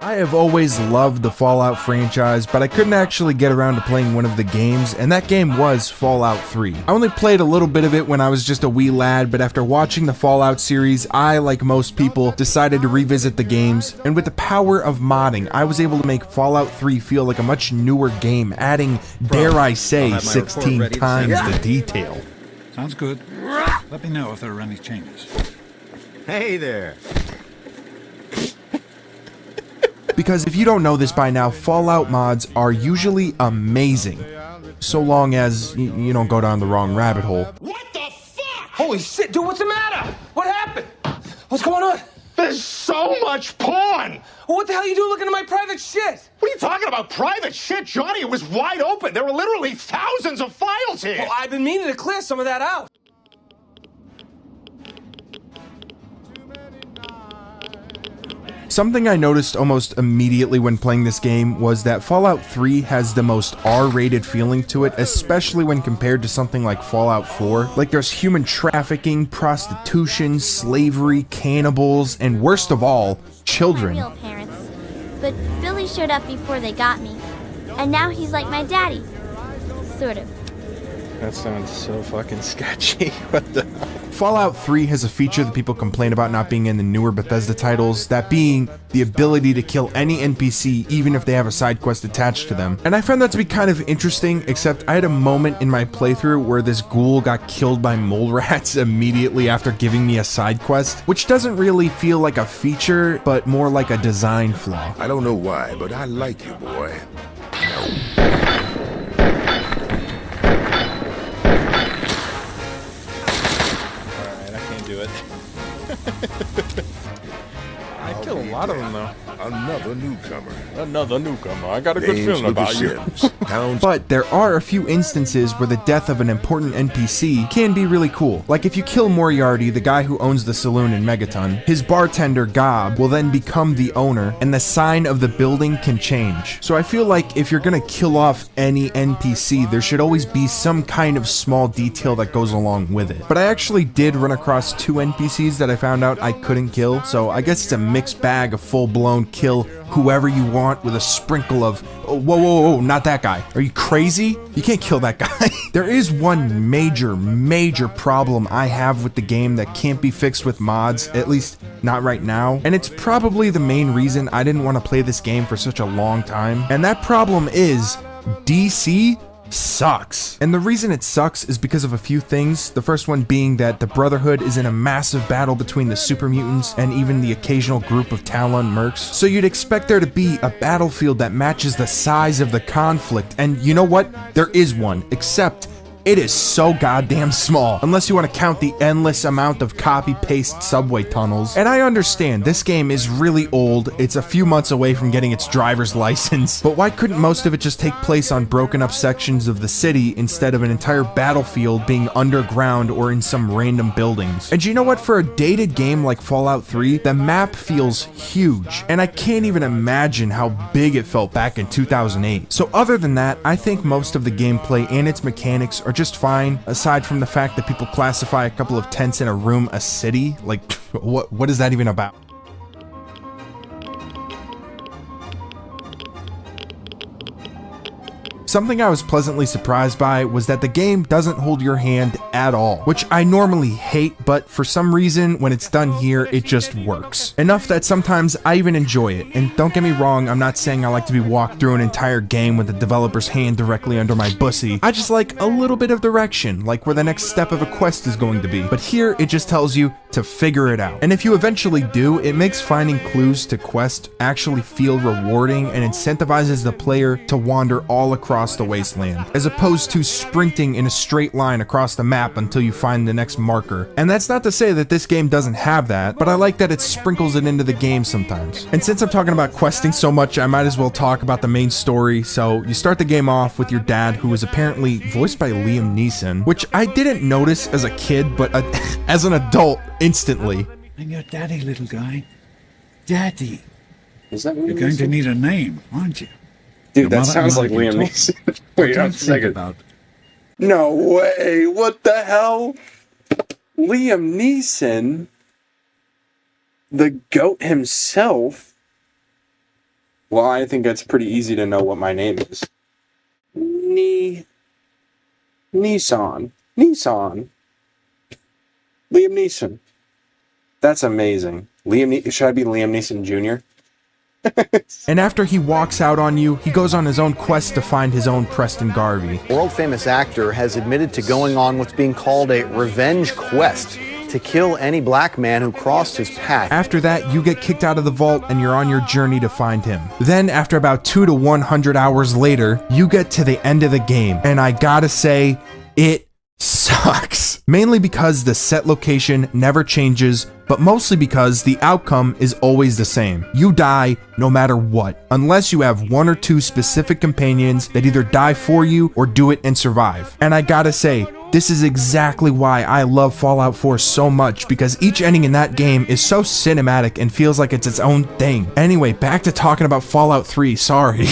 I have always loved the Fallout franchise, but I couldn't actually get around to playing one of the games, and that game was Fallout 3. I only played a little bit of it when I was just a wee lad, but after watching the Fallout series, I, like most people, decided to revisit the games, and with the power of modding, I was able to make Fallout 3 feel like a much newer game, adding, dare I say, 16 times the detail. Sounds good. Let me know if there are any changes. Hey there. Because if you don't know this by now, Fallout mods are usually amazing, so long as you don't go down the wrong rabbit hole. What the fuck? Holy shit, dude, what's the matter? What happened? What's going on? There's so much porn! Well, what the hell are you doing looking at my private shit? What are you talking about? Private shit, Johnny? It was wide open. There were literally thousands of files here. Well, I've been meaning to clear some of that out. Something I noticed almost immediately when playing this game was that Fallout 3 has the most R-rated feeling to it, especially when compared to something like Fallout 4. Like, there's human trafficking, prostitution, slavery, cannibals, and worst of all, children. My real parents, but Billy showed up before they got me, and now he's like my daddy, sort of. That sounds so fucking sketchy. What the hell? Fallout 3 has a feature that people complain about not being in the newer Bethesda titles, that being the ability to kill any NPC even if they have a side quest attached to them. And I found that to be kind of interesting, except I had a moment in my playthrough where this ghoul got killed by mole rats immediately after giving me a side quest, which doesn't really feel like a feature, but more like a design flaw. I don't know why, but I like you, boy. I kill a lot of them though. Another newcomer. I got a good feeling about you. But there are a few instances where the death of an important NPC can be really cool. Like if you kill Moriarty, the guy who owns the saloon in Megaton, his bartender Gob will then become the owner, and the sign of the building can change. So I feel like if you're gonna kill off any NPC, there should always be some kind of small detail that goes along with it. But I actually did run across 2 NPCs that I found out I couldn't kill, so I guess it's a mixed bag of full-blown kill whoever you want with a sprinkle of, oh, whoa, not that guy. Are you crazy? You can't kill that guy. There is one major problem I have with the game that can't be fixed with mods, at least not right now, and it's probably the main reason I didn't want to play this game for such a long time, and that problem is DC sucks. And the reason it sucks is because of a few things. The first one being that the Brotherhood is in a massive battle between the super mutants and even the occasional group of Talon mercs. So you'd expect there to be a battlefield that matches the size of the conflict, and you know what? There is one, except it is so goddamn small, unless you want to count the endless amount of copy-paste subway tunnels. And I understand, this game is really old, it's a few months away from getting its driver's license, but why couldn't most of it just take place on broken up sections of the city instead of an entire battlefield being underground or in some random buildings? And you know what, for a dated game like Fallout 3, the map feels huge, and I can't even imagine how big it felt back in 2008. So other than that, I think most of the gameplay and its mechanics are just fine, aside from the fact that people classify a couple of tents in a room a city. Like, what is that even about? Something I was pleasantly surprised by was that the game doesn't hold your hand at all, which I normally hate, but for some reason, when it's done here, it just works. Enough that sometimes I even enjoy it, and don't get me wrong, I'm not saying I like to be walked through an entire game with the developer's hand directly under my bussy. I just like a little bit of direction, like where the next step of a quest is going to be. But here, it just tells you to figure it out. And if you eventually do, it makes finding clues to quest actually feel rewarding and incentivizes the player to wander all across the wasteland, as opposed to sprinting in a straight line across the map until you find the next marker. And that's not to say that this game doesn't have that, but I like that it sprinkles it into the game sometimes. And since I'm talking about questing so much, I might as well talk about the main story. So you start the game off with your dad, who is apparently voiced by Liam Neeson, which I didn't notice as a kid, but as an adult, instantly. I'm your daddy, little guy. Daddy. Is that You're going to need a name, aren't you? Dude, that sounds like Liam Neeson. Wait a second. No way! What the hell? Liam Neeson? The goat himself? Well, I think it's pretty easy to know what my name is. Nissan. Liam Neeson. That's amazing. Should I be Liam Neeson Jr.? And after he walks out on you, he goes on his own quest to find his own Preston Garvey. World-famous actor has admitted to going on what's being called a revenge quest to kill any black man who crossed his path. After that, you get kicked out of the vault and you're on your journey to find him. Then, after about 2 to 100 hours later, you get to the end of the game. And I gotta say, it sucks. Mainly because the set location never changes, but mostly because the outcome is always the same. You die no matter what, unless you have 1 or 2 specific companions that either die for you or do it and survive. And I gotta say, this is exactly why I love Fallout 4 so much, because each ending in that game is so cinematic and feels like it's its own thing. Anyway, back to talking about Fallout 3, sorry.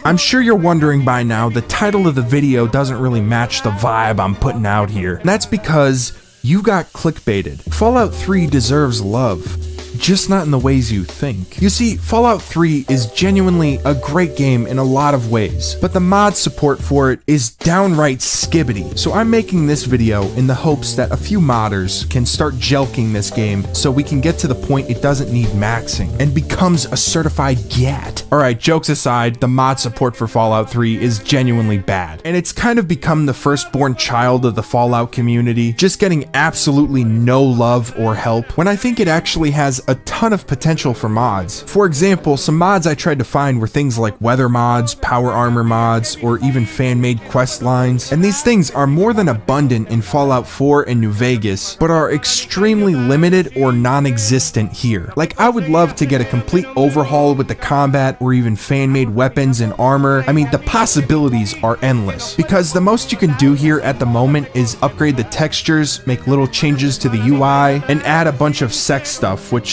I'm sure you're wondering by now, the title of the video doesn't really match the vibe I'm putting out here. And that's because you got clickbaited. Fallout 3 deserves love, just not in the ways you think. You see, Fallout 3 is genuinely a great game in a lot of ways, but the mod support for it is downright skibbity. So I'm making this video in the hopes that a few modders can start jelking this game so we can get to the point it doesn't need maxing and becomes a certified GAT. Alright, jokes aside, the mod support for Fallout 3 is genuinely bad, and it's kind of become the firstborn child of the Fallout community, just getting absolutely no love or help, when I think it actually has a ton of potential for mods. For example, some mods I tried to find were things like weather mods, power armor mods, or even fan-made quest lines, and these things are more than abundant in Fallout 4 and New Vegas, but are extremely limited or non-existent here. Like, I would love to get a complete overhaul with the combat or even fan-made weapons and armor. I mean, the possibilities are endless, because the most you can do here at the moment is upgrade the textures, make little changes to the UI, and add a bunch of sex stuff, which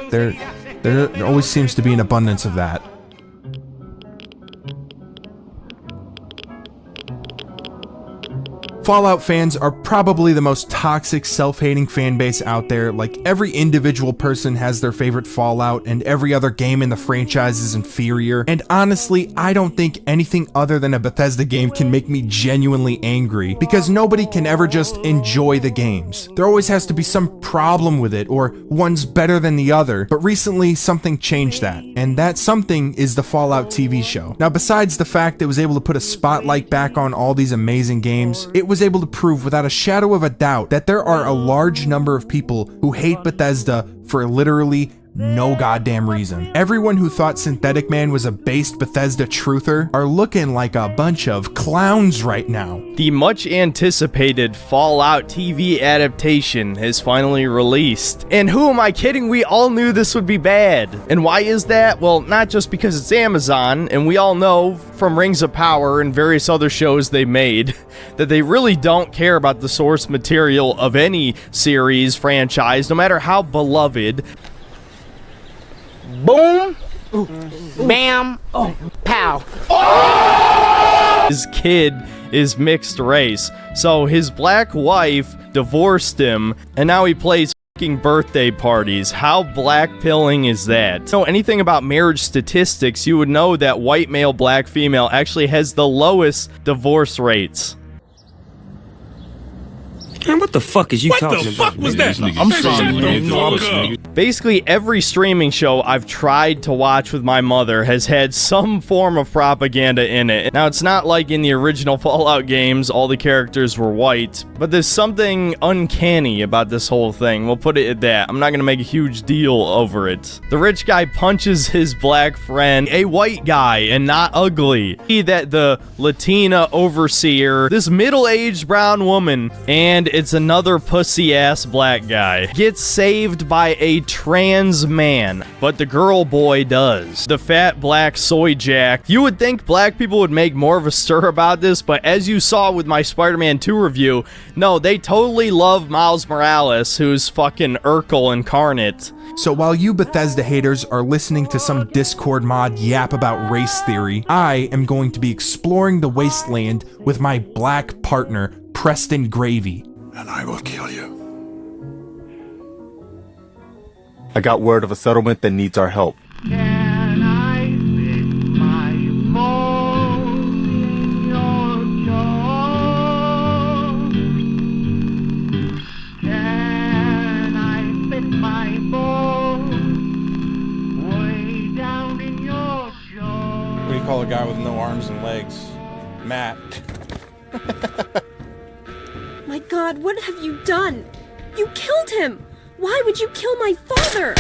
there always seems to be an abundance of that. Fallout fans are probably the most toxic, self-hating fan base out there. Like, every individual person has their favorite Fallout, and every other game in the franchise is inferior. And honestly, I don't think anything other than a Bethesda game can make me genuinely angry, because nobody can ever just enjoy the games. There always has to be some problem with it, or one's better than the other. But recently, something changed that, and that something is the Fallout TV show. Now, besides the fact it was able to put a spotlight back on all these amazing games, it was able to prove without a shadow of a doubt that there are a large number of people who hate Bethesda for literally no goddamn reason. Everyone who thought Synthetic Man was a based Bethesda truther are looking like a bunch of clowns right now. The much anticipated Fallout TV adaptation has finally released. And who am I kidding? We all knew this would be bad. And why is that? Well, not just because it's Amazon, and we all know from Rings of Power and various other shows they made that they really don't care about the source material of any series, franchise, no matter how beloved. Boom, bam, pow. His kid is mixed race, so his black wife divorced him, and now he plays f***ing birthday parties. How black-pilling is that? Know anything about marriage statistics, you would know that white male, black female actually has the lowest divorce rates. Man, what the fuck is you talking about? What the fuck was that? I'm sorry. Basically, every streaming show I've tried to watch with my mother has had some form of propaganda in it. Now, it's not like in the original Fallout games, all the characters were white, but there's something uncanny about this whole thing. We'll put it at that. I'm not gonna make a huge deal over it. The rich guy punches his black friend, a white guy, and not ugly. See that the Latina overseer, this middle-aged brown woman, and it's another pussy-ass black guy, gets saved by a trans man, but the girl boy does. The fat black soy jack. You would think black people would make more of a stir about this, but as you saw with my Spider-Man 2 review, no, they totally love Miles Morales, who's fucking Urkel incarnate. So while you Bethesda haters are listening to some Discord mod yap about race theory, I am going to be exploring the wasteland with my black partner, Preston Gravy. And I will kill you. I got word of a settlement that needs our help. Can I call a guy with no arms and legs Matt. My God, what have you done? You killed him! Why would you kill my father?